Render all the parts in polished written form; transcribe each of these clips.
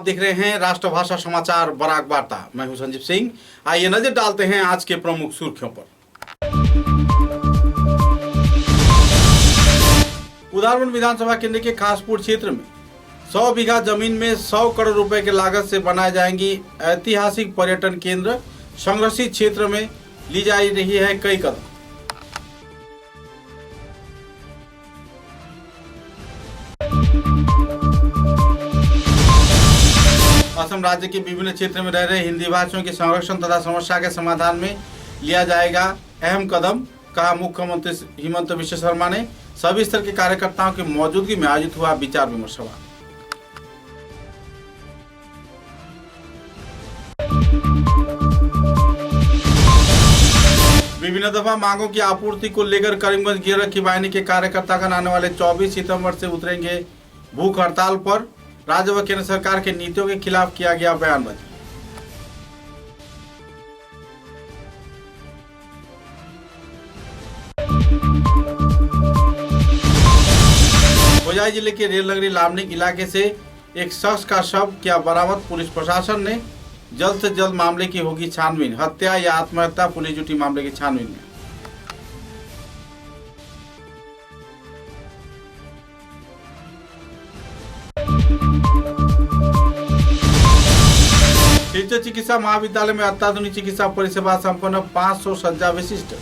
आप देख रहे हैं राष्ट्रभाषा समाचार बराक वार्ता। मैं हूं संजीव सिंह। आइए नजर डालते हैं आज के प्रमुख सुर्खियों पर। उदारवन विधानसभा केंद्र के खासपुर क्षेत्र में 100 बीघा जमीन में 100 करोड़ रुपए की लागत से बनाए जाएंगी ऐतिहासिक पर्यटन केंद्र। संरक्षित क्षेत्र में ली जा रही है कई कदम। असम राज्य के विभिन्न क्षेत्र में रह रहे हिंदी भाषियों के संरक्षण तथा समस्या के समाधान में लिया जाएगा अहम कदम, कहा मुख्यमंत्री हिमंत बिश्व शर्मा ने। सभी स्तर के कार्यकर्ताओं की मौजूदगी में आयोजित हुआ विचार विमर्श सभा। विभिन्न दफा मांगों की आपूर्ति को लेकर करीमगंज गिर रखी वाहिनी के कार्यकर्तागण आने वाले 24 सितंबर से उतरेंगे भूख हड़ताल पर। राज्य व केंद्र सरकार के नीतियों के खिलाफ किया गया बयानबाजी। होजाई जिले के रेल नगरी लामनिक इलाके से एक शख्स का शव किया बरामद। पुलिस प्रशासन ने जल्द से जल्द मामले की होगी छानबीन। हत्या या आत्महत्या, पुलिस जुटी मामले की छानबीन में। शिक्षक चिकित्सा महाविद्यालय में अत्याधुनिक चिकित्सा परिसेवा संपन्न 500 शज्जा विशिष्ट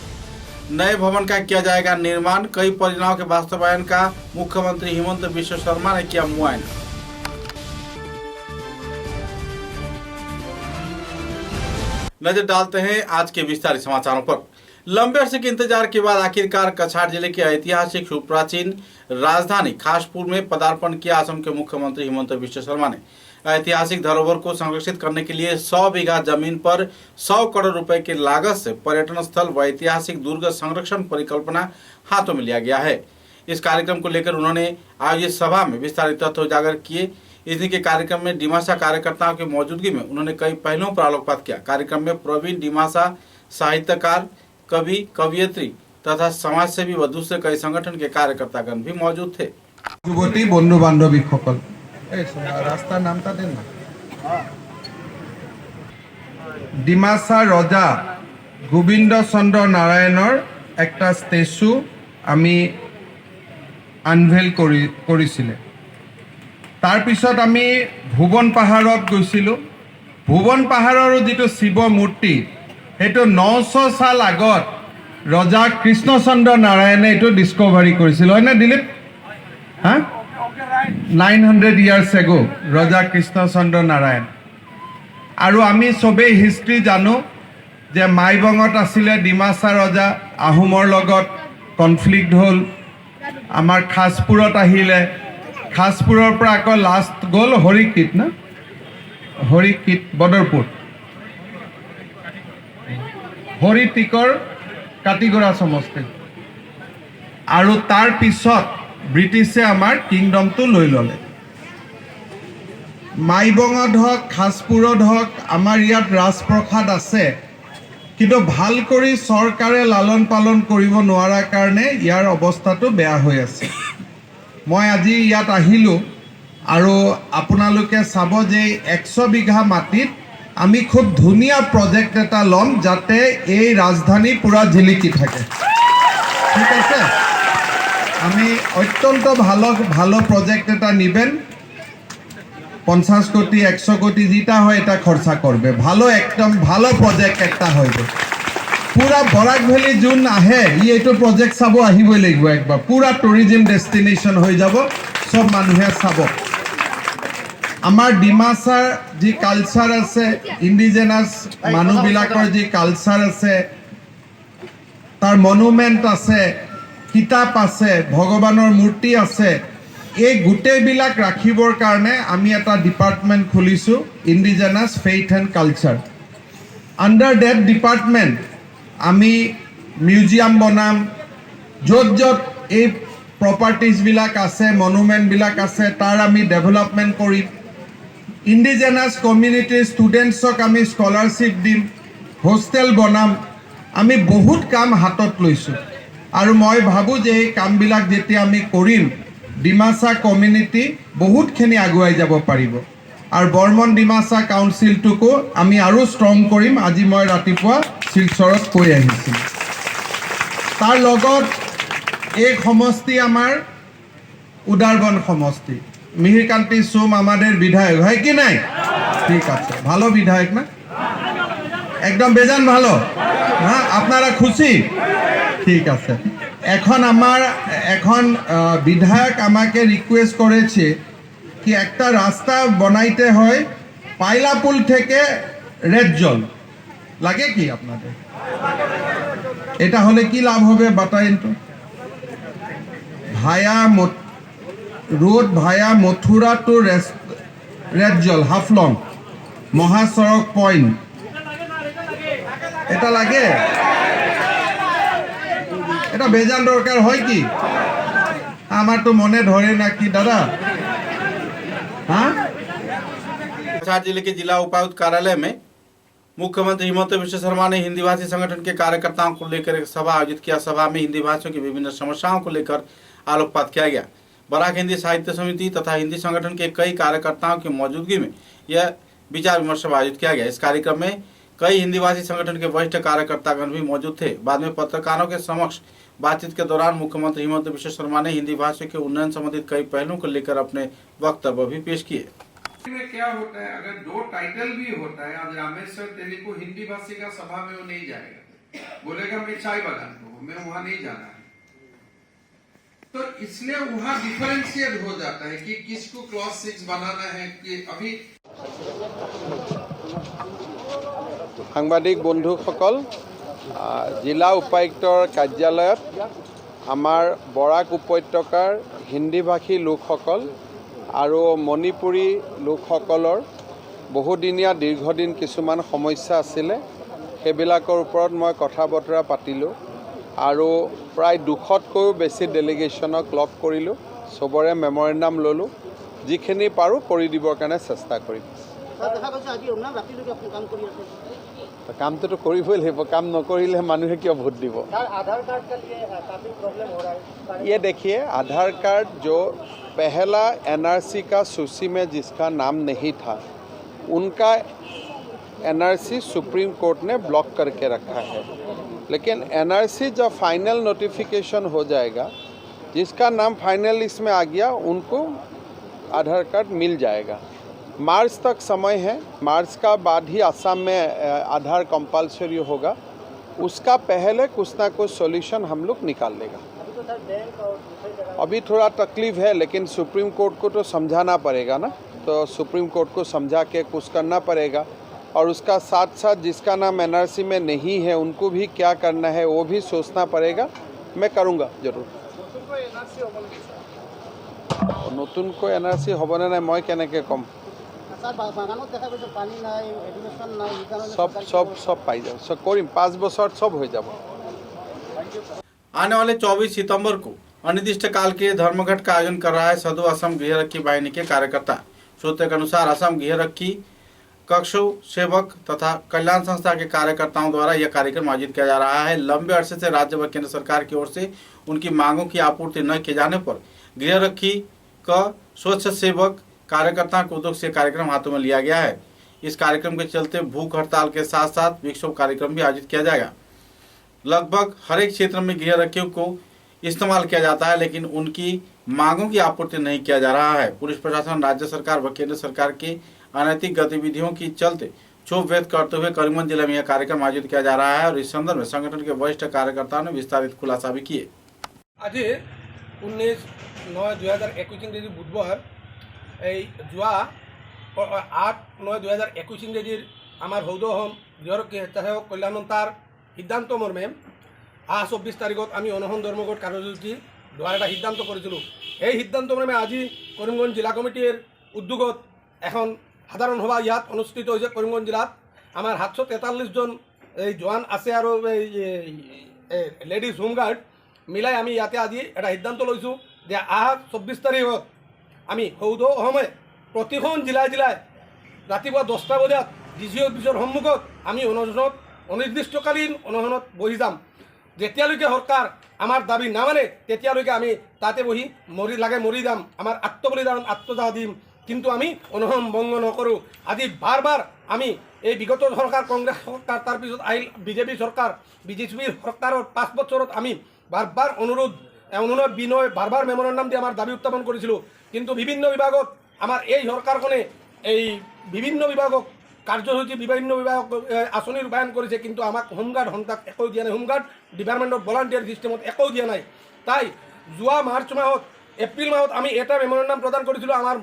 नए भवन का किया जाएगा निर्माण। कई परियोजनाओं के वास्तवायन का मुख्यमंत्री हिमंत बिश्व शर्मा ने किया मुआयना। नजर डालते हैं आज के विस्तारित समाचारों पर। लंबे अरसे के इंतजार के बाद आखिरकार कछार जिले के ऐतिहासिक सुप्राचीन राजधानी खासपुर में पदार्पण किया। असम के मुख्यमंत्री हिमंत बिश्व शर्मा ने ऐतिहासिक धरोहर को संरक्षित करने के लिए 100 बीघा जमीन पर 100 करोड़ रुपए की लागत से पर्यटन स्थल व ऐतिहासिक दुर्ग संरक्षण परिकल्पना हाथों में लिया गया है। इस कार्यक्रम को लेकर उन्होंने आयोजित सभा में विस्तारित तथ्य उजागर किए। इस दिन के कार्यक्रम में डिमासा कार्यकर्ताओं की मौजूदगी में उन्होंने कई पहलुओं पर आलोकपात किया। कार्यक्रम में प्रवीण डिमासा, साहित्यकार, कवि, कवियत्री तथा समाजसेवी व दूसरे कई संगठन के कार्यकर्तागण भी मौजूद थे। যুৱতী বন্ধু বান্ধৱীসকল, ৰাস্তাৰ নামটা দেন না। ডিমাছা ৰজা গোবিন্দ চন্দ্ৰ নাৰায়ণৰ একটা ষ্টেচু আমি আনভেল কৰিছিলে। তাৰপিছত আমি ভুৱন পাহাৰত গৈছিলোঁ। ভুৱন পাহাৰৰ যিটো শিৱ মূৰ্তি, সেইটো 900 সাল আগত ৰজা কৃষ্ণচন্দ্ৰ নাৰায়ণে এইটো ডিস্কভাৰী কৰিছিল, হয়নে দিলীপ? হা, 900 years ago ৰজা কৃষ্ণচন্দ্ৰ নাৰায়ণ। আৰু আমি চবেই হিষ্ট্ৰী জানো যে মাইবঙত আছিলে ডিমাছা ৰজা, আহোমৰ লগত কনফ্লিক্ট হ'ল। আমাৰ খাসপুৰত আহিলে, খাসপুৰৰ পৰা আকৌ লাষ্ট গ'ল হৰিকিত না, হৰিকিত বদৰপুৰ, হৰিটিকৰ কাটিগড়া সমষ্টি। আৰু তাৰ পিছত ব্ৰিটিছে আমাৰ কিংডমটো লৈ ল'লে। মাইবঙত হওক, খাসপুৰত হওক, আমাৰ ইয়াত ৰাজপ্ৰসাদ আছে, কিন্তু ভাল কৰি চৰকাৰে লালন পালন কৰিব নোৱাৰাৰ কাৰণে ইয়াৰ অৱস্থাটো বেয়া হৈ আছে। মই আজি ইয়াত আহিলোঁ আৰু আপোনালোকে চাব যে 100 বিঘা মাটিত আমি খুব ধুনীয়া প্ৰজেক্ট এটা ল'ম, যাতে এই ৰাজধানী পুৰা জিলিকি থাকে। ঠিক আছে, আমি অত্যন্ত ভালো প্রজেক্ট এটা নিবেন। 50 কোটি 100 কোটি যেটা হয় এটা খরচা করবে। ভালো, একদম ভালো প্রজেক্ট একটা হইব। পুরা বরাক ভ্যালি যোন আহে এইটো প্রজেক্ট চাব আহিবই লাগিব একবার। পুরা ট্যুরিজম ডেস্টিনেশন হয়ে যাব, সব মানুহে চাব। আমাৰ ডিমাছাৰ যি কালচাৰ আছে, ইণ্ডিজেনাছ মানুহবিলাকৰ যি কালচাৰ আছে, তাৰ মনুমেণ্ট আছে, কিতাপ আছে, ভগৱানৰ মূৰ্তি আছে, এই গোটেইবিলাক ৰাখিবৰ কাৰণে আমি এটা ডিপাৰ্টমেণ্ট খুলিছোঁ, indigenous faith and culture. Under that department আমি মিউজিয়াম বনাম, য'ত য'ত এই প্ৰপাৰ্টিজবিলাক আছে, মনুমেণ্টবিলাক আছে, তাৰ আমি ডেভেলপমেণ্ট কৰিম। ইণ্ডিজেনাছ কমিউনিটিৰ ষ্টুডেণ্টছক আমি স্কলাৰশ্বিপ দিম, হোষ্টেল বনাম। আমি বহুত কাম হাতত লৈছোঁ আৰু মই ভাবোঁ যে এই কামবিলাক যেতিয়া আমি কৰিম, ডিমাছা কমিউনিটি বহুতখিনি আগুৱাই যাব পাৰিব। আৰু বৰ্মন ডিমাচা কাউন্সিলটোকো আমি আৰু ষ্ট্ৰং কৰিম। আজি মই ৰাতিপুৱা শিলচৰত কৈ আহিছিলোঁ। তাৰ লগত এই সমষ্টি আমাৰ উদারবন সমষ্টি। মিহিরকান্তি সোম আমাদের বিধায়ক হয় কি নাই? ঠিক আছে, ভালো বিধায়ক না? একদম বেজান ভালো। হ্যাঁ, আপনারা খুশি? ঠিক আছে। এখন বিধায়ক আমাকে রিকোয়েস্ট করেছে কি একটা রাস্তা বানাইতে হয় পাইলাপুল থেকে রেডজল। লাগে কি আপনাদের? এটা হলে কি লাভ হবে বাতাইন তো? रोड भाया मथुरा टू रेडजल हाफलंग महासड़क पॉइंट এটা লাগে? এটা বেজান দরকার হয় কি? আমার তো মনে ধরে না কি দাদা। हाँ, कछार जिले के जिला उपायुक्त कार्यालय में मुख्यमंत्री हिमंत बिश्व शर्मा ने हिंदी भाषी संगठन के कार्यकर्ताओं को लेकर एक सभा आयोजित किया। सभा में हिंदी भाषियों की विभिन्न समस्याओं को लेकर आलोकपात किया गया। बराक हिंदी साहित्य समिति तथा हिंदी संगठन के कई कार्यकर्ताओं की मौजूदगी में यह विचार विमर्श आयोजित किया गया। इस कार्यक्रम में कई हिंदी भाषी संगठन के वरिष्ठ कार्यकर्तागण भी मौजूद थे। बाद में पत्रकारों के समक्ष बातचीत के दौरान मुख्यमंत्री हिमंत बिश्व शर्मा ने हिंदी भाषा के उन्नयन संबंधित कई पहलुओं को लेकर अपने वक्तव्य भी पेश किए। में क्या होता है, अगर 2 टाइटल भी होता है, आज रामेश्वर तेलुगु हिंदी भाषी का सभा में वो नहीं जाएगा, बोलेगा मैं चाय बागान को मैं वहां नहीं जाना है। तो इसलिए वहां डिफरेंशिएट हो जाता है कि किसको क्लॉज 6 बनाना है कि अभी। সাংবাদিক বন্ধুসকল, জিলা উপায়ুক্তৰ কাৰ্যালয়ত আমাৰ বৰাক উপত্যকাৰ হিন্দীভাষী লোকসকল আৰু মণিপুৰী লোকসকলৰ বহুদিনীয়া দীৰ্ঘদিন কিছুমান সমস্যা আছিলে। সেইবিলাকৰ ওপৰত মই কথা বতৰা পাতিলোঁ আৰু প্ৰায় 200তকৈও বেছি ডেলিগেশ্যনক লগ কৰিলোঁ। চবৰে মেমৰেণ্ডাম ল'লোঁ। যিখিনি পাৰোঁ কৰি দিবৰ কাৰণে চেষ্টা কৰিম। কামটোতো কৰিবই লাগিব। কাম নকৰিলে মানুহে কিয় ভোট দিব? ये देखिए, आधार कार्ड जो पहला एनआरसी का सूची में जिसका नाम नहीं था, उनका एनआरसी सुप्रीम कोर्ट ने ब्लॉक करके रखा है। लेकिन एनआरसी जब फाइनल नोटिफिकेशन हो जाएगा, जिसका नाम फाइनल लिस्ट में आ गया, उनको आधार कार्ड मिल जाएगा। मार्च तक समय है। मार्च का बाद ही असम में आधार कंपलसरी होगा। उसका पहले कुछ ना कुछ सॉल्यूशन हम लोग निकाल लेगा। अभी थोड़ा तकलीफ है, लेकिन सुप्रीम कोर्ट को तो समझाना पड़ेगा ना। तो सुप्रीम कोर्ट को समझा के कुछ करना पड़ेगा। और उसका साथ साथ जिसका नाम एनआरसी में नहीं है, उनको भी क्या करना है वो भी सोचना पड़ेगा। मैं करूँगा जरूर। नतुन को एनआरसी हबने ना मैं केनेके कम सब सब सब पाई जाओ सब करीम 5 बছर सब हो जाए। आने वाले 24 सितंबर को अनिर्दिष्ट काल के धर्मघट का आयोजन कर रहा है सदु असम गृहरक्षी बाहिनी के कार्यकर्ता। सूत्र के अनुसार असम गृहरक्षी कक्षों सेवक तथा कल्याण संस्था के कार्यकर्ताओं द्वारा यह कार्यक्रम आयोजित किया जा रहा है। लंबे अरसे से राज्य व केंद्र सरकार की ओर से उनकी मांगों की आपूर्ति न किए जाने पर गृहरक्षी का स्वच्छ सेवक कार्यकर्ताओं को उद्योग से कार्यक्रम हाथों में लिया गया है। इस कार्यक्रम के चलते भूख हड़ताल के साथ साथ विक्षोभ कार्यक्रम भी आयोजित किया जाएगा। लगभग हर एक क्षेत्र में गृहरक्षियों को इस्तेमाल किया जाता है, लेकिन उनकी मांगों की आपूर्ति नहीं किया जा रहा है। पुलिस प्रशासन, राज्य सरकार व केंद्र सरकार की अनैतिक गतिविधियों की चलते क्षोभ व्यक्त करते हुए करीमगंज जिले में यह कार्यक्रम आयोजित किया जा रहा है। और इस संदर्भ में संगठन के वरिष्ठ कार्यकर्ताओं ने विस्तारित खुलासा भी किए। आज 19/9/2021 ইংরেজি বুধবার এই যোৱা 8/9/2021 ইংরেজির আমার হৌদ অসম গৃহরক্ষী স্বেচ্ছাসেৱক কল্যাণ সন্থাৰ সিদ্ধান্ত মৰ্মে 24 তাৰিখত আমি অনশন ধৰ্মঘট কাৰ্যসূচী লোৱাৰ এটা সিদ্ধান্ত কৰিছিলোঁ। এই সিদ্ধান্ত মৰ্মে আজি কৰিমগঞ্জ জিলা কমিটিৰ উদ্যোগত এখন সাধাৰণ সভা ইয়াত অনুষ্ঠিত হৈছে। কৰিমগঞ্জ জিলাত আমাৰ 743 জন এই জোৱান আছে আৰু এই লেডিজ হোমগাৰ্ড মিলাই আমি ইয়াতে আজি এটা সিদ্ধান্ত লৈছোঁ যে 24 তাৰিখত আমি সৌদ অসমে প্ৰতিখন জিলাই জিলাই ৰাতিপুৱা 10টা বজাত ডিচি অফিচৰ সন্মুখত আমি অনশনত অনিৰ্দিষ্টকালীন অনশনত বহি যাম। যেতিয়ালৈকে সৰকাৰ আমাৰ দাবী নামানে তেতিয়ালৈকে আমি তাতে বহি মৰি যাম। আমাৰ আত্মবলিদান আত্মদাহ দিম। কিন্তু আমি অনশন ভংগ নকৰোঁ। আজি বাৰ বাৰ আমি এই বিগত চৰকাৰ কংগ্ৰেছ চৰকাৰ তাৰপিছত আহিল বিজেপি চৰকাৰ বিজেপিৰ চৰকাৰৰ 5 বছৰত আমি বাৰ অনুৰোধ বিনয় বাৰ মেমৰেণ্ডাম দি আমাৰ দাবী উত্থাপন কৰিছিলোঁ, কিন্তু বিভিন্ন বিভাগত আমাৰ এই চৰকাৰখনে এই বিভিন্ন বিভাগক কাৰ্যসূচী বিভিন্ন বিভাগক আঁচনি ৰূপায়ণ কৰিছে, কিন্তু আমাক হোমগাৰ্ড সন্তাক একো দিয়া নাই। হোমগাৰ্ড ডিপাৰ্টমেণ্টৰ ভলাণ্টিয়াৰ চিষ্টেমত একো দিয়া নাই। তাই যোৱা মাৰ্চ মাহত এপ্ৰিল মাহত আমি এটা মেমৰেণ্ডাম প্ৰদান কৰিছিলোঁ আমাৰ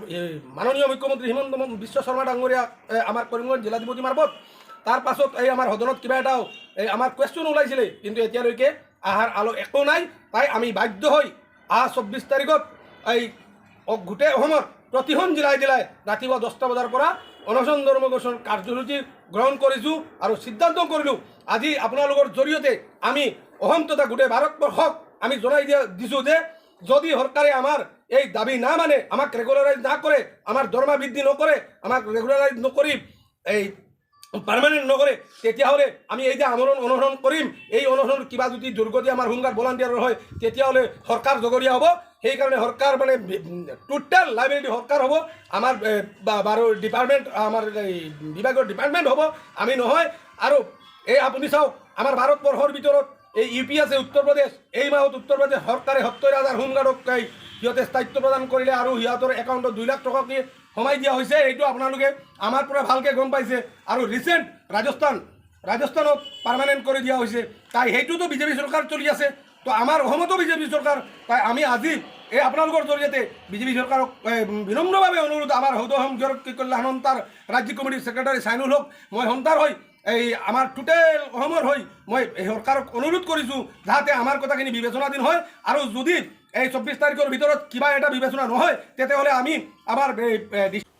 মাননীয় মুখ্যমন্ত্ৰী হিমন্ত বিশ্ব শৰ্মা ডাঙৰীয়া আমাৰ কৰিমগঞ্জ জিলাধিপতি মাৰ্ফত। তাৰ পাছত এই আমাৰ সদনত কিবা এটাও এই আমাৰ কুৱেশ্যন ওলাইছিলে, কিন্তু এতিয়ালৈকে আহাৰ আলো একো নাই। তাই আমি বাধ্য হৈ 24 তাৰিখত এই গোটেই অসমৰ প্ৰতিখন জিলাই জিলাই ৰাতিপুৱা 10টা বজাৰ পৰা অনশন ধৰ্মঘোষণ কাৰ্যসূচী গ্ৰহণ কৰিছোঁ আৰু সিদ্ধান্ত কৰিলোঁ আজি আপোনালোকৰ জৰিয়তে আমি অসম তথা গোটেই ভাৰতবৰ্ষক আমি জনাই দিছোঁ যে যদি চৰকাৰে আমাৰ এই দাবী না মানে, আমাক ৰেগুলাৰাইজ না কৰে, আমাৰ দৰমহা বৃদ্ধি নকৰে, আমাক ৰেগুলাৰাইজ নকৰি এই পাৰ্মানেণ্ট নকৰে, তেতিয়াহ'লে আমি এই যে আমৰণ অনশন কৰিম, এই অনশন কিবা যদি দুৰ্গতি আমাৰ হোমগাৰ্ড ভলাণ্টিয়াৰৰ হয় তেতিয়াহ'লে চৰকাৰ জগৰীয়া হ'ব। সেইকাৰণে চৰকাৰ মানে টোটেল লাইবিলিটি চৰকাৰ হ'ব, আমাৰ বাৰু ডিপাৰ্টমেণ্ট আমাৰ এই বিভাগৰ ডিপাৰ্টমেণ্ট হ'ব, আমি নহয়। আৰু এই আপুনি চাওক আমাৰ ভাৰতবৰ্ষৰ ভিতৰত এই ইউ পি আছে উত্তৰ প্ৰদেশ, এই মাহত উত্তৰ প্ৰদেশ চৰকাৰে 70,000 হোমগাৰ্ডক সিহঁতে স্থায়িত্ব প্ৰদান কৰিলে আৰু সিহঁতৰ একাউণ্টত 2 লাখ টকাকৈ সোমাই দিয়া হৈছে। এইটো আপোনালোকে আমাৰ পৰা ভালকৈ গম পাইছে। আৰু ৰিচেণ্ট ৰাজস্থানত পাৰ্মানেণ্ট কৰি দিয়া হৈছে। তাই সেইটোতো বিজেপি চৰকাৰ চলি আছে, তো আমাৰ অসমতো বিজেপি চৰকাৰ। তাই আমি আজি এই আপোনালোকৰ জৰিয়তে বিজেপি চৰকাৰক বিনম্ৰভাৱে অনুৰোধ, আমাৰ সৌদ অসম কল্যাণ সন্থাৰ ৰাজ্যিক কমিটিৰ ছেক্ৰেটাৰী চাইনুল হক মই সন্থাৰ হৈ এই আমাৰ টোটেল অসমৰ হৈ মই চৰকাৰক অনুৰোধ কৰিছোঁ যাতে আমাৰ কথাখিনি বিবেচনাধীন হয়, আৰু যদি এই 24 তাৰিখৰ ভিতৰত কিবা এটা বিবেচনা নহয় তেতিয়াহ'লে আমি আমাৰ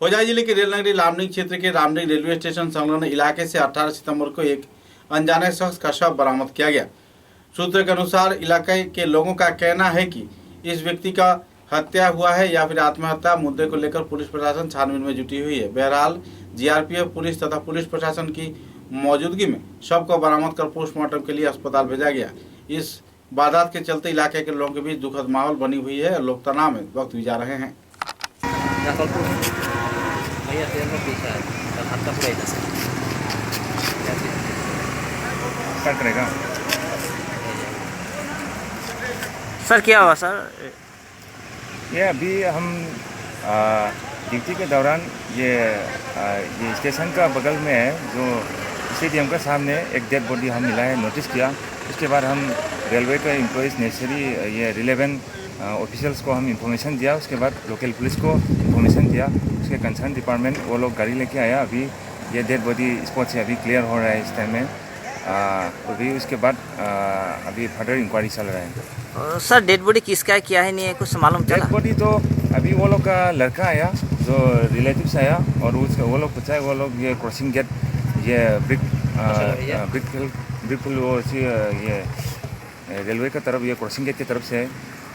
होजाई जिले के रेलनगरी लामडिंग क्षेत्र के रामडिंग रेलवे स्टेशन संलग्न इलाके से 18 सितंबर को एक अनजाने शख्स का शव बरामद किया गया। सूत्र के अनुसार इलाके के लोगों का कहना है कि इस व्यक्ति का हत्या हुआ है या फिर आत्महत्या। मुद्दे को लेकर पुलिस प्रशासन छानबीन में जुटी हुई है। बहरहाल जीआरपीएफ पुलिस तथा पुलिस प्रशासन की मौजूदगी में शव को बरामद कर पोस्टमार्टम के लिए अस्पताल भेजा गया। इस वारदात के चलते इलाके के लोगों के बीच दुखद माहौल बनी हुई है और लोग तनाव में वक्त गुजार रहे हैं। सर क्या हुआ सर? ये अभी हम ड्यूटी के दौरान ये स्टेशन का बगल में है जो स्टेडियम के सामने एक डेड बॉडी हम मिला है, नोटिस किया। उसके बाद हम रेलवे के एम्प्लॉइज़ नेसेसरी ये रिलेवेंट ऑफिशियल्स को हम इंफॉर्मेशन दिया। उसके बाद लोकल पुलिस को इंफॉर्मेशन दिया। उसके कंसर्न डिपार्टमेंट वो लोग गाड़ी लेके आया। अभी ये डेड बॉडी स्पॉट से अभी क्लियर हो रहा है इस टाइम में। अभी उसके बाद अभी फर्दर इंक्वायरी चल रहा है। सर डेड बॉडी किसका है, क्या है, नहीं है कुछ मालूम चला? डेड बॉडी तो अभी वो लोग का लड़का आया जो रिलेटिव्स आया और उसके वो लोग पूछा है, वो लोग ये क्रॉसिंग गेट ये ब्रिक वो ये रेलवे की तरफ ये क्रॉसिंग गेट की तरफ से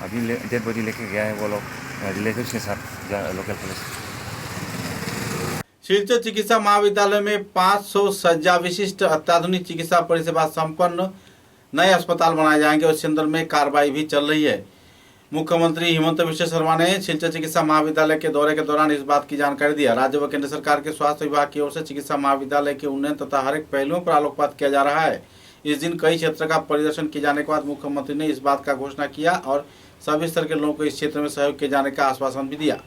अभी डेड बॉडी लेके गया है वो लोग रिलेटिव्स के साथ लोकल पुलिस। शिलचर चिकित्सा महाविद्यालय में 500 सज्जा विशिष्ट अत्याधुनिक चिकित्सा परिसेवा संपन्न नए अस्पताल बनाए जाएंगे और इस संदर्भ में कार्रवाई भी चल रही है। मुख्यमंत्री हिमंत बिश्व शर्मा ने शिलचर चिकित्सा महाविद्यालय के दौरे के दौरान इस बात की जानकारी दिया। राज्य व केंद्र सरकार के स्वास्थ्य विभाग की ओर से चिकित्सा महाविद्यालय के उन्नयन तथा हर एक पहलुओं पर आलोकपात किया जा रहा है। इस दिन कई क्षेत्र का परिदर्शन किए जाने के बाद मुख्यमंत्री ने इस बात का घोषणा किया और सभी स्तर के लोगों को इस क्षेत्र में सहयोग किए जाने का आश्वासन भी दिया।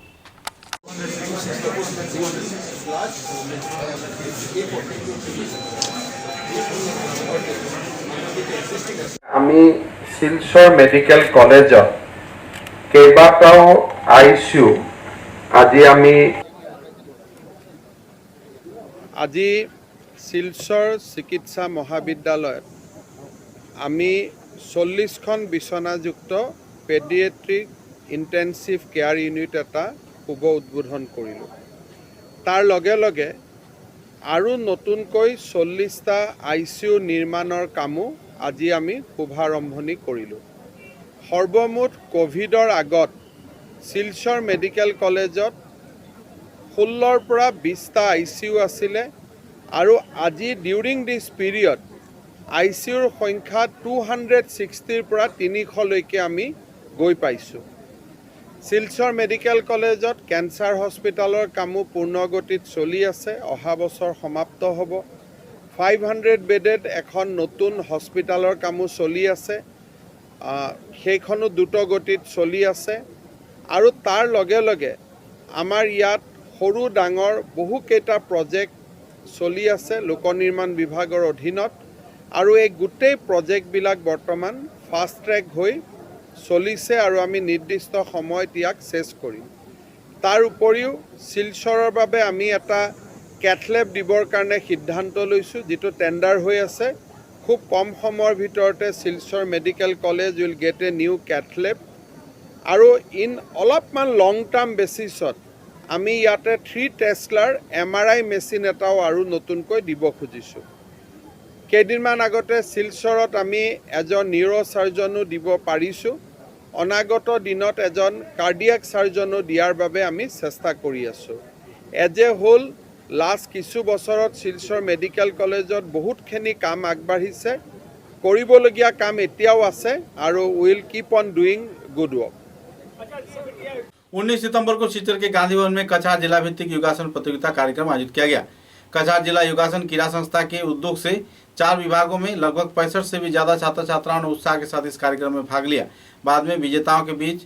আমি শিলচৰ মেডিকেল কলেজত কেইবাটাও আইচিইউ আজি শিলচৰ চিকিৎসা মহাবিদ্যালয়ত আমি 40খন বিচনাযুক্ত পেডিয়াট্ৰিক ইণ্টেনচিভ কেয়াৰ ইউনিট এটা শুভ উদ্বোধন কৰিলোঁ। তাৰ লগে লগে আৰু নতুনকৈ 40টা আইচিইউ নিৰ্মাণৰ কামো আজি আমি শুভাৰম্ভণি কৰিলোঁ। সৰ্বমুঠ কোভিডৰ আগত শিলচৰ মেডিকেল কলেজত 16ৰ পৰা 20টা আইচিইউ আছিলে আৰু আজি ডিউৰিং দিছ পিৰিয়ড আইচিইউৰ সংখ্যা 260ৰ পৰা 300লৈকে আমি গৈ পাইছোঁ। শিলচৰ মেডিকেল কলেজত কেঞ্চাৰ হস্পিটেলৰ কামো পূৰ্ণগতিত চলি আছে। অহা বছৰ সমাপ্ত হ'ব। 500 বেডেড এখন নতুন হস্পিটেলৰ কামো চলি আছে। সেইখনো দ্ৰুত গতিত চলি আছে। আৰু তাৰ লগে লগে আমাৰ ইয়াত সৰু ডাঙৰ বহুকেইটা প্ৰজেক্ট চলি আছে লোক নিৰ্মাণ বিভাগৰ অধীনত। আৰু এই গোটেই প্ৰজেক্টবিলাক বৰ্তমান ফাষ্ট ট্ৰেক হৈ চলিছে আৰু আমি নিৰ্দিষ্ট সময়ত ইয়াক শেষ কৰিম। তাৰ উপৰিও শিলচৰৰ বাবে আমি এটা কেথলেব দিবৰ কাৰণে সিদ্ধান্ত লৈছোঁ, যিটো টেণ্ডাৰ হৈ আছে। খুব কম সময়ৰ ভিতৰতে Silchar medical college will get a new cath lab. আৰু অলপমান লং টাৰ্ম বেচিছত আমি ইয়াতে 3 টেছলাৰ MRI মেচিন এটাও আৰু নতুনকৈ দিব খুজিছোঁ। কেইদিনমান আগতে শিলচৰত আমি এজন নিউৰ' চাৰ্জনো দিব পাৰিছোঁ। অনাগত দিনত এজন কাৰ্ডিয়াক চাৰ্জনো দিয়াৰ বাবে আমি চেষ্টা কৰি আছোঁ। এজ এ হোল লাষ্ট কিছু বছৰত শিলচৰ মেডিকেল কলেজত বহুতখিনি কাম আগবাঢ়িছে। কৰিবলগীয়া কাম এতিয়াও আছে আৰু will keep on doing good work. 19 सितंबर को शिलचर के गांधी भवन में कछार जिला भित्तिक योगासन प्रतियोगिता कार्यक्रम आयोजित किया गया। कछार जिला योगासन क्रीड़ा संस्था के उद्योग से 4 विभागों में लगभग 65 से भी ज्यादा छात्र छात्राओं ने उत्साह के साथ इस कार्यक्रम में भाग लिया। बाद में विजेताओं के बीच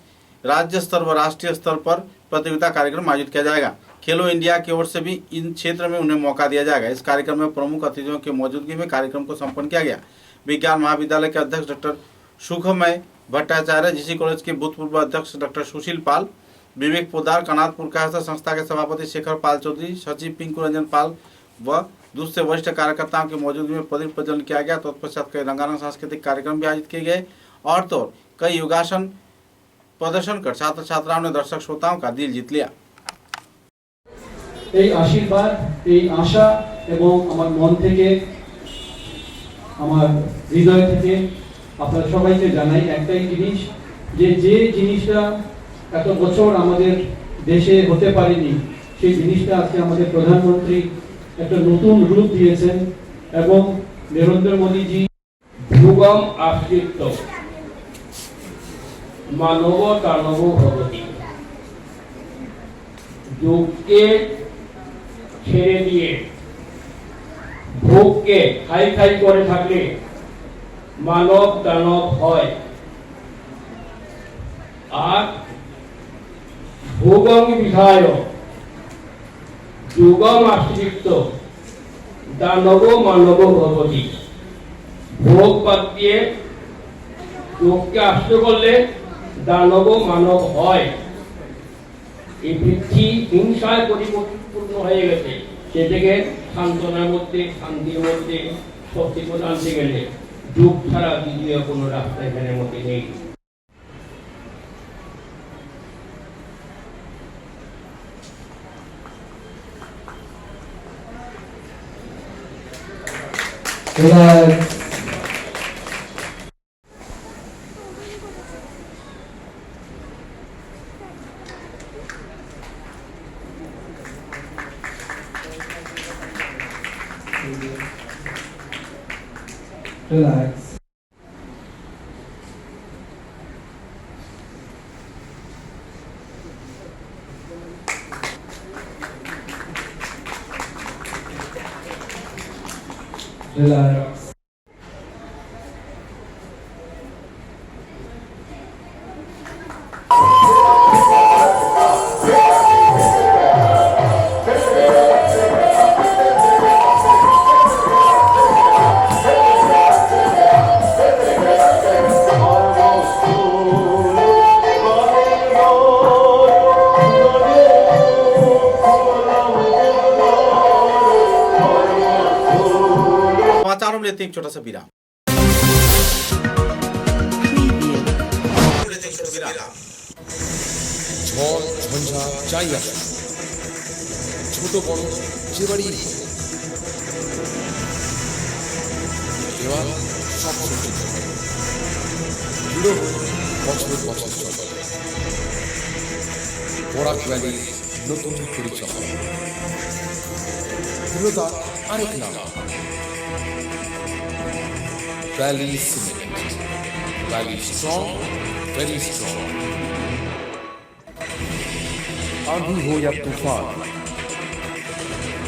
राज्य स्तर व राष्ट्रीय स्तर पर प्रतियोगिता कार्यक्रम आयोजित किया जाएगा। खेलो इंडिया की ओर से भी इन क्षेत्र में उन्हें मौका दिया जाएगा। इस कार्यक्रम में प्रमुख अतिथियों की मौजूदगी में कार्यक्रम को संपन्न किया गया। विज्ञान महाविद्यालय के अध्यक्ष डॉक्टर सुखमय भट्टाचार्य, जीसी कॉलेज के भूतपूर्व अध्यक्ष डॉक्टर सुशील पाल, विवेक पोदार, कनातपुर कायस्थ संस्था के सभापति शेखर पाल चौधरी, सचिव पिंकू रंजन पाल व दूसरे वरिष्ठ कार्यकर्ताओं की मौजूदगी में प्रदीप प्रज्वलन किया गया। तत्पश्चात कई रंगारंग सांस्कृतिक कार्यक्रम भी आयोजित किए गए और तो कई योगासन प्रदर्शन कर छात्र छात्राओं ने दर्शक श्रोताओं का दिल जीत लिया। এই আশীর্বাদ, এই আশা এবং আমার মন থেকে, আমার হৃদয় থেকে আপনারা সবাইকে জানাই একটাই জিনিস, যে জিনিসটা এত বছর আমাদের দেশে হতে পারেনি, সেই জিনিসটা আজকে আমাদের প্রধানমন্ত্রী একটা নতুন রূপ দিয়েছেন। এবং নরেন্দ্র মোদীজি যুগম আশ্রিত মানব দানব ভবতি, যোগকে ছেড়ে দিয়ে ভোগকে খাই খাই করে থাকলে মানব দানব হয়। আর ভোগম বিধায় যুগম আশ্রিত দানব মানব ভবতি, ভোগ বাদ দিয়ে যোগকে আশ্রয় করলে দানব মানব হয়। এই পৃথিবী হিংসায় পরিপূর্ণ হয়ে গেছে, সেটাকে সান্ত্বনার মধ্যে, শান্তির মধ্যে, শক্তি আনতে গেলে যুগ ছাড়া দ্বিতীয় কোনো রাস্তা এখানের মধ্যে নেই। Relax. Relax. समाचारों में लेते हैं एक छोटा सा विराम। ঝড় ঝঞ্ঝা যাই আসে, ছোট বড় যে বাড়ি দেওয়াল সব সহ্য করে, দৃঢ় বছর বছর চলে। বরাক ভ্যালি নতুন পরিচয়, দৃঢ়তা আরেক নাম, valley cement. Valley strong, very strong. आंधी हो या तूफान,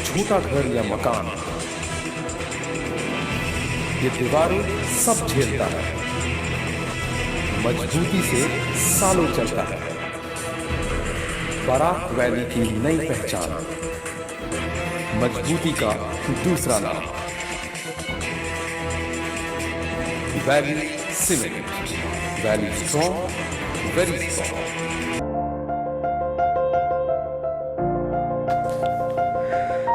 छोटा घर या मकान, ये दीवारों सब झेलता है, मजबूती से सालों चलता है। बराक वैली की नई पहचान, मजबूती का दूसरा नाम, valley cement. Valley strong, very strong.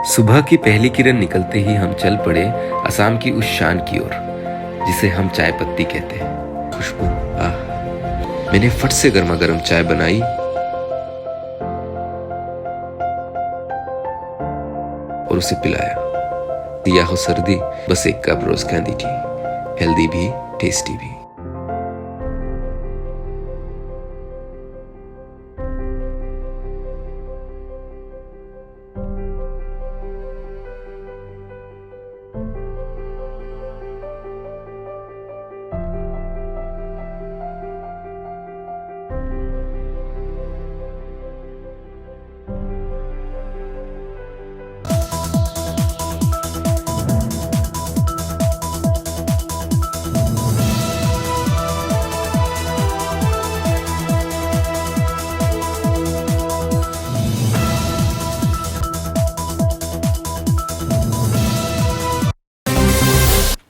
सुबह की पहली किरण निकलते ही हम चल पड़े असम की उस शान की ओर जिसे हम चाय पत्ती कहते हैं। खुशबू, आह! मैंने फट से गर्मा गर्म चाय बनाई और उसे पिलाया। या हो सर्दी, बस एक कप रोज कैंडी थी, हेल्दी भी टेस्टी भी।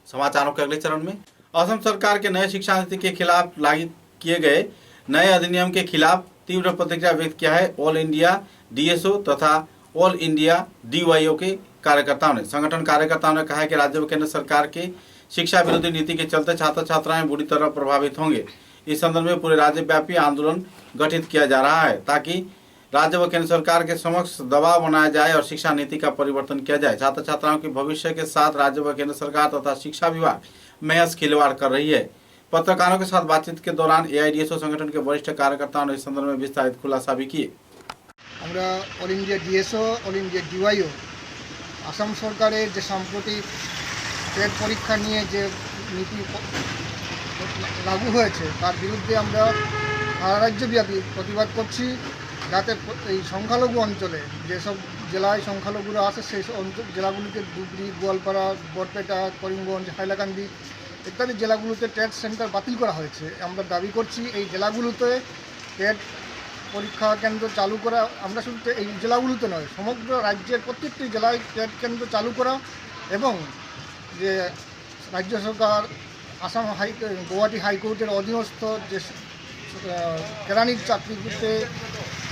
समाचारों के अगले चरण में, असम सरकार के नए शिक्षा नीति के खिलाफ लागू किए गए नए अधिनियम के खिलाफ तीव्र प्रतिक्रिया व्यक्त किया है ऑल इंडिया डीएसओ तथा ऑल इंडिया डीवाईओ के कार्यकर्ताओं ने। संगठन कार्यकर्ताओं ने कहा है कि राज्य व केंद्र सरकार के शिक्षा विरोधी नीति के चलते छात्र छात्राएं बुरी तरह प्रभावित होंगे। इस संदर्भ में पूरे राज्यव्यापी आंदोलन गठित किया जा रहा है ताकि राज्य व केंद्र सरकार के समक्ष दबाव बनाया जाए और शिक्षा नीति का परिवर्तन किया जाए। छात्र छात्राओं के भविष्य के साथ राज्य व केंद्र सरकार तथा शिक्षा विभाग महज खिलवाड़ कर रही है। पत्रकारों के साथ बातचीत के दौरान एआईडीएसओ संगठन के वरिष्ठ कार्यकर्ताओं ने इस संदर्भ में विस्तारित खुलासा भी किए। আমরা all India DSO all India DYO Assam সরকারের যে সাম্প্রতিক টেট পরীক্ষা নিয়ে যে নীতি লাগু হয়েছে তার বিরুদ্ধে আমরা সারা রাজ্যব্যাপী প্রতিবাদ করছি, যাতে এই সংখ্যালঘু অঞ্চলে যেসব জেলায় সংখ্যালঘুরা আছে সেই জেলাগুলিতে ধুবড়ি, গোয়ালপাড়া, বরপেটা, করিমগঞ্জ, হাইলাকান্দি ইত্যাদি জেলাগুলোতে টেট সেন্টার বাতিল করা হয়েছে। আমরা দাবি করছি এই জেলাগুলোতে টেট পরীক্ষা কেন্দ্র চালু করা, আমরা শুধু এই জেলাগুলোতে নয় সমগ্র রাজ্যের প্রত্যেকটি জেলায় টেট কেন্দ্র চালু করা এবং যে রাজ্য সরকার আসাম গুয়াহাটি হাইকোর্টের অধীনস্থ যে কেরানির চাকরিতে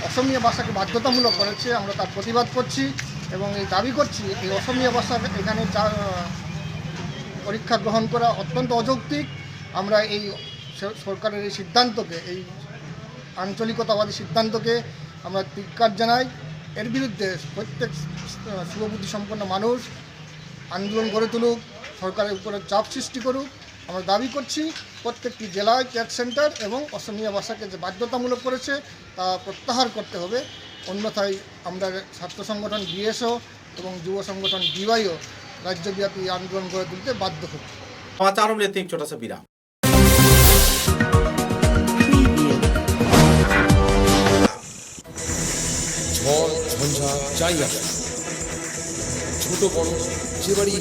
অসমীয়া ভাষাকে বাধ্যতামূলক করেছে আমরা তার প্রতিবাদ করছি এবং এই দাবি করছি এই অসমীয়া ভাষা এখানে পরীক্ষা গ্রহণ করা অত্যন্ত অযৌক্তিক। আমরা এই সরকারের এই সিদ্ধান্তকে, এই আঞ্চলিকতাবাদী সিদ্ধান্তকে আমরা ধিক্কার জানাই। এর বিরুদ্ধে প্রত্যেক শুভবুদ্ধি সম্পন্ন মানুষ আন্দোলন গড়ে তুলুক, সরকারের উপরে চাপ সৃষ্টি করুক। আমরা দাবি করছি প্রত্যেকটি জেলায় টেট সেন্টার এবং অসমীয়া ভাষাকে যে বাধ্যতামূলক করেছে তা প্রত্যাহার করতে হবে, অন্যথায় আমরা ছাত্র সংগঠন ডিএসও এবং যুব সংগঠন ডিওয়াইও राज्यव्यापी आंदोलन गढ़े तुलते बाध्य हो। समाचारों में लेते हैं एक छोटा सा विराम। ঝড় ঝঞ্ঝা যাই আসে, ছোট বড় যে বাড়ি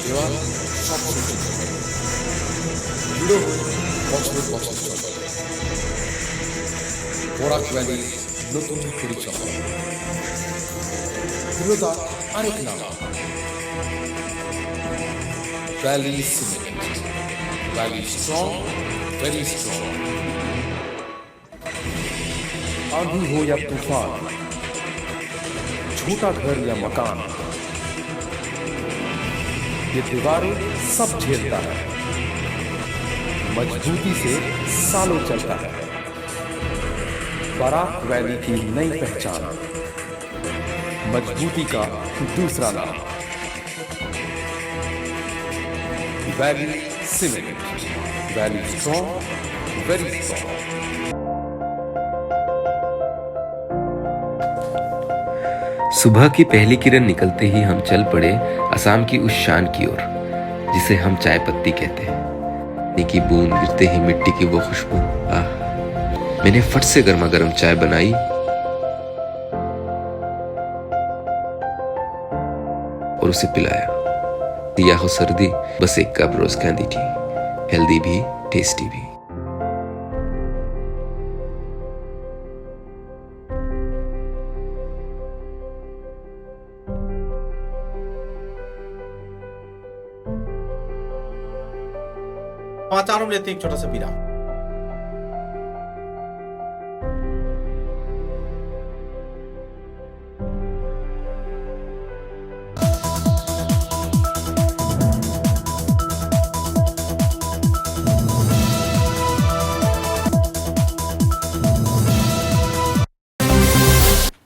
দেওয়াল সব সহ্য করে দৃঢ় বছর বছর চলে। বরাক ভ্যালি নতুন পরিচয়, দৃঢ়তা আরেক নাম, valley cement. Valley strong, very strong. आंधी हो या तूफान, छोटा घर या मकान, ये दीवारों सब झेलता है, मजबूती से सालों चलता है। बराक वैली की नई पहचान, मजबूती का दूसरा नाम, valley cement. Valley strong, very strong. सुबह की पहली किरण निकलते ही हम चल पड़े असम की उस शान की ओर जिसे हम चाय पत्ती कहते हैं। पानी की बूंद गिरते ही मिट्टी की वो खुशबू, आह! मैंने फट से गर्मा गर्म चाय बनाई और उसे पिलाया। दिया हो सर्दी, बस एक कप रोज कैंडी टी, हेल्दी भी टेस्टी भी। समाचारों में लेते हैं एक छोटा सा विराम।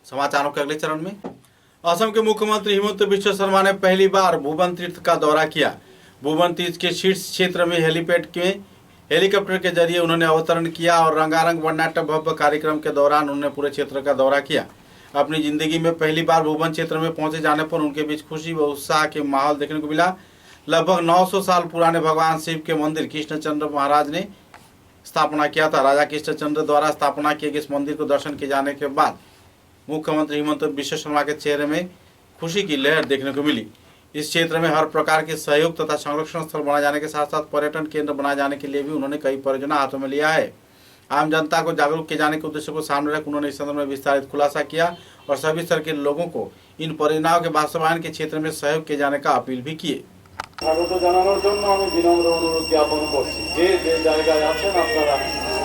समाचारों के अगले चरण में असम के मुख्यमंत्री हिमंत बिश्व शर्मा ने पहली बार भुवन तीर्थ का दौरा किया। भुवन तीर्थ के शीर्ष क्षेत्र में हेलीपैड के हेलीकॉप्टर के जरिए उन्होंने अवतरण किया और रंगारंग वर्णाढ्य भव्य कार्यक्रम के दौरान उन्होंने पूरे क्षेत्र का दौरा किया। अपनी जिंदगी में पहली बार भुवन क्षेत्र में पहुंचे जाने पर उनके बीच खुशी व उत्साह के माहौल देखने को मिला। लगभग 900 साल पुराने भगवान शिव के मंदिर कृष्णचंद्र महाराज ने स्थापना किया था। राजा कृष्णचंद्र द्वारा स्थापना किए गए इस मंदिर को दर्शन किए जाने के बाद मुख्यमंत्री हिमंत बिश्व शर्मा के चेहरे में खुशी की लहर देखने को मिली। इस क्षेत्र में हर प्रकार के सहयोग तथा संरक्षण स्थल बनाए जाने के साथ साथ पर्यटन केंद्र बनाए जाने के लिए भी उन्होंने कई परियोजना हाथों में लिया है। आम जनता को जागरूक किए जाने के उद्देश्य को सामने रख उन्होंने इस संदर्भ में विस्तारित खुलासा किया और सभी स्तर के लोगों को इन परियोजनाओं के बास्तवायन के क्षेत्र में सहयोग किए जाने का अपील भी किए। স্বাগত জানানোর জন্য আমি বিনম্র অনুরোধ জ্ঞাপন করছি যে যে জায়গায় আছেন আপনারা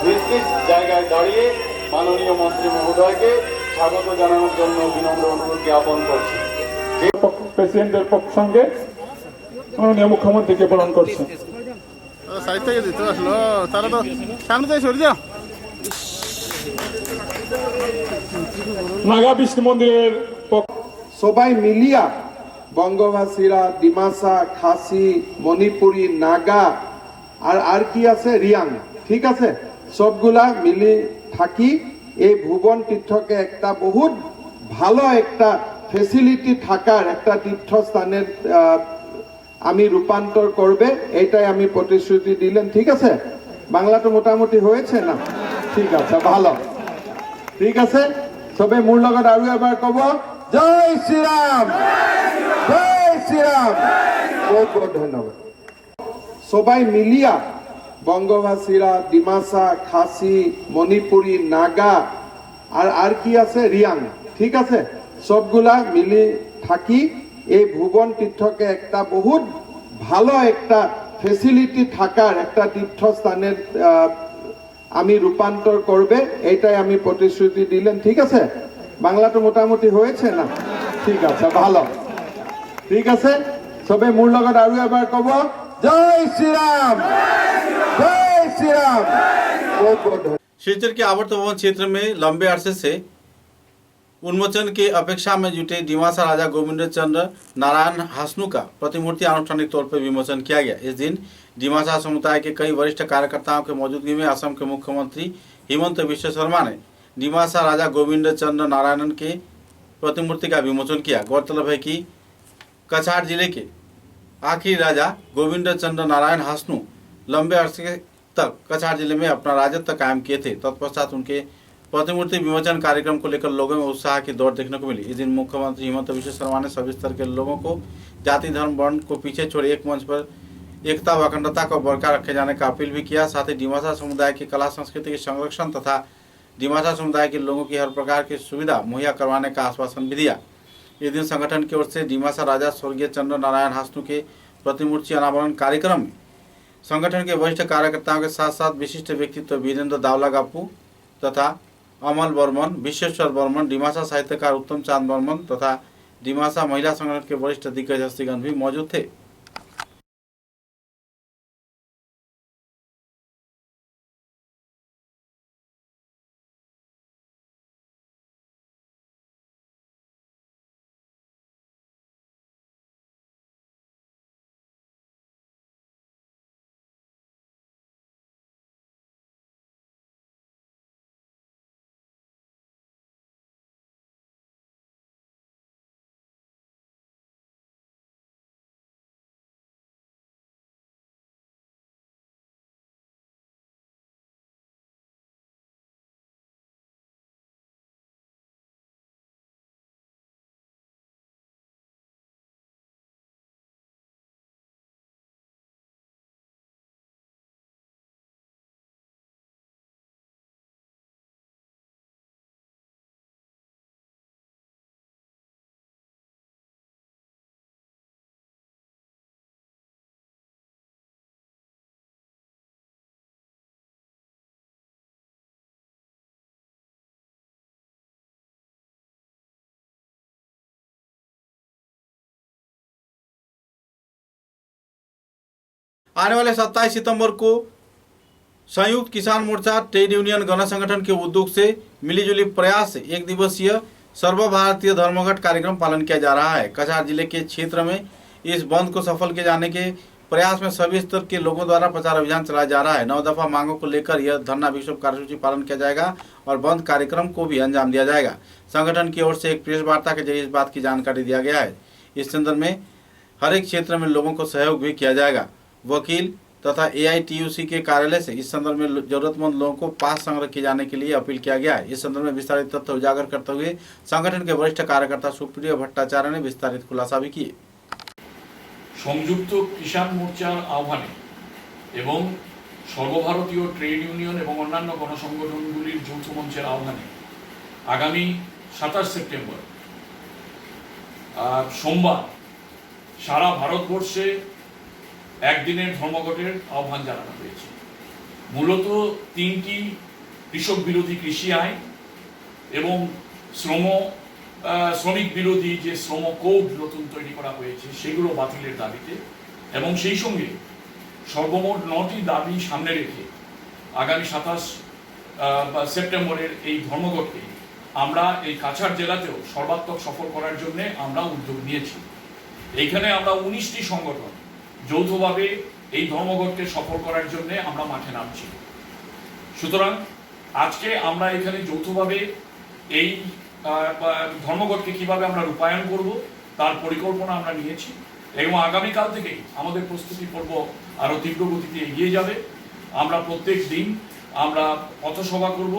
নিজ নিজ জায়গায় দাঁড়িয়ে মাননীয় মন্ত্রী মহোদয়কে স্বাগত জানানোর জন্য বিনম্র অনুরোধ জ্ঞাপন করছি। যে প্রেসিডেন্টের সঙ্গে মাননীয় মুখ্যমন্ত্রীকে বরণ করছি। সাইড থেকে দিতে আসলো তারা তো সামনে থেকে সরে যাও। নাগা বিষ্ণু মন্দিরের সবাই মিলিয়া বঙ্গবাসীরা ডিমাসা, খাসি, মণিপুরি, নাগা আর কি আছে রিয়াং, ঠিক আছে, সবগুলা মিলি থাকি এই ভুবন তীর্থকে একটা বহুত ভালো একটা ফেসিলিটি থাকার একটা তীর্থস্থানের আমি রূপান্তর করবে, এটাই আমি প্রতিশ্রুতি দিলেন। ঠিক আছে, বাংলাটা মোটামুটি হয়েছে না? ঠিক আছে, ভালো, ঠিক আছে। সবে মোৰ লগত আৰু এবাৰ কব জয় শ্রীরাম, জয় শ্রীরাম। বহুত বহুত ধন্যবাদ। সবাই মিলিয়া বঙ্গবাসীরা ডিমাসা, খাসি, মণিপুরি, নাগা আর কি আছে রিয়াং, ঠিক আছে, সবগুলা মিলি থাকি এই ভুবন তীর্থকে একটা বহুত ভালো একটা ফেসিলিটি থাকার একটা তীর্থস্থানের আমি রূপান্তর করবে, এটাই আমি প্রতিশ্রুতি দিলেন। ঠিক আছে, বাংলাটা মোটামুটি হয়েছে না? ঠিক আছে, ভালো, ঠিক আছে। সবে মোৰ লগত আৰু এবাৰ কব জয় শ্রীরাম, জয় শ্রীরাম। बहुत बहुत धन्यवाद। शिवचर के आवर्त भवन क्षेत्र में लंबे अरसे से उन्मोचन के अपेक्षा में जुटे डिमासा राजा गोविंद चंद्र नारायण हासनू का प्रतिमूर्ति आनुष्ठानिक तौर पर विमोचन किया गया। इस दिन डिमासा समुदाय के कई वरिष्ठ कार्यकर्ताओं के मौजूदगी में असम के मुख्यमंत्री हिमंत बिश्व शर्मा ने डिमासा राजा गोविंद चंद्र नारायणन के प्रतिमूर्ति का विमोचन किया। गौरतलब है कि कछार जिले के आखिरी राजा गोविंद चंद्र नारायण हासनू लंबे अरसे तक कछार जिले में अपना राजत्व कायम किए थे। तत्पश्चात उनके प्रतिमूर्ति विमोचन कार्यक्रम को लेकर लोगों में उत्साह की दौड़ देखने को मिली। इस दिन मुख्यमंत्री हिमंत बिश्व शर्मा ने सभी स्तर के लोगों को जाति, धर्म, वर्ण को पीछे छोड़े एक मंच पर एकता व अखंडता को बरकरार रखे जाने का अपील भी किया। साथ ही डिमासा समुदाय की कला संस्कृति के संरक्षण तथा डिमासा समुदाय के लोगों की हर प्रकार की सुविधा मुहैया करवाने का आश्वासन भी दिया। इस दिन संगठन की ओर से डिमासा राजा स्वर्गीय चंद्र नारायण हासनू के प्रतिमूर्ति अनावरण कार्यक्रम में संगठन के वरिष्ठ कार्यकर्ताओं के साथ साथ विशिष्ट व्यक्तित्व वीरेंद्र दावला गापू तथा अमल बर्मन, विश्वेश्वर बर्मन, डिमासा साहित्यकार उत्तम चांद बर्मन तथा डिमासा महिला संगठन के वरिष्ठ दिग्गज हस्तीगण भी मौजूद थे। आने वाले 27 सितंबर को संयुक्त किसान मोर्चा ट्रेड यूनियन गण संगठन के उद्योग से मिलीजुली प्रयास से एक दिवसीय सर्वभारतीय धर्मघट कार्यक्रम पालन किया जा रहा है। कछार जिले के क्षेत्र में इस बंद को सफल किए जाने के प्रयास में सभी स्तर के लोगों द्वारा प्रचार अभियान चलाया जा रहा है। 9 दफा मांगों को लेकर यह धरना विक्षोभ कार्यसूची पालन किया जाएगा और बंद कार्यक्रम को भी अंजाम दिया जाएगा। संगठन की ओर से एक प्रेस वार्ता के जरिए इस बात की जानकारी दिया गया है। इस संदर्भ में हर एक क्षेत्र में लोगों को सहयोग भी किया जाएगा। वकील तथा AITUC के कार्यालय से इस संदर्भ में जरूरतमंद लोगों को पास संग्रह किए जाने के लिए अपील किया गया है। इस संदर्भ में विस्तारित तथ्य उजागर करते हुए संगठन के वरिष्ठ कार्यकर्ता सुप्रिय भट्टाचार्य ने विस्तारित खुलासा भी किए। সংযুক্ত কিষাণ মোর্চার আহ্বানে এবং সর্বভারতীয় ট্রেড ইউনিয়ন এবং অন্যান্য গণসংগঠনগুলির যৌথ মঞ্চের আহ্বানে আগামী 27 সেপ্টেম্বর সোমবার সারা ভারতবর্ষে একদিনের ধর্মঘটের আহ্বান জানানো হয়েছে। মূলত 3টি কৃষক বিরোধী কৃষি আইন এবং শ্রমিক বিরোধী যে শ্রম কোড নতুন তৈরি করা হয়েছে সেগুলো বাতিলের দাবিতে এবং সেই সঙ্গে সর্বমোট 9টি দাবি সামনে রেখে আগামী 27 সেপ্টেম্বরের এই ধর্মঘটকে আমরা এই কাছাড় জেলাতেও সর্বাত্মক সফল করার জন্য আমরা উদ্যোগ নিয়েছি। এইখানে আমরা 19টি সংগঠন যৌথভাবে এই ধর্মঘটকে সফল করার জন্য আমরা মাঠে নামছি। সুতরাং আজকে আমরা এখানে যৌথভাবে এই ধর্মঘটকে কিভাবে আমরা রূপায়ণ করব তার পরিকল্পনা আমরা নিয়েছি এবং আগামীকাল থেকেই আমাদের প্রস্তুতি পর্ব আরো তীব্র গতিতে এগিয়ে যাবে। আমরা প্রত্যেক দিন আমরা পথসভা করব,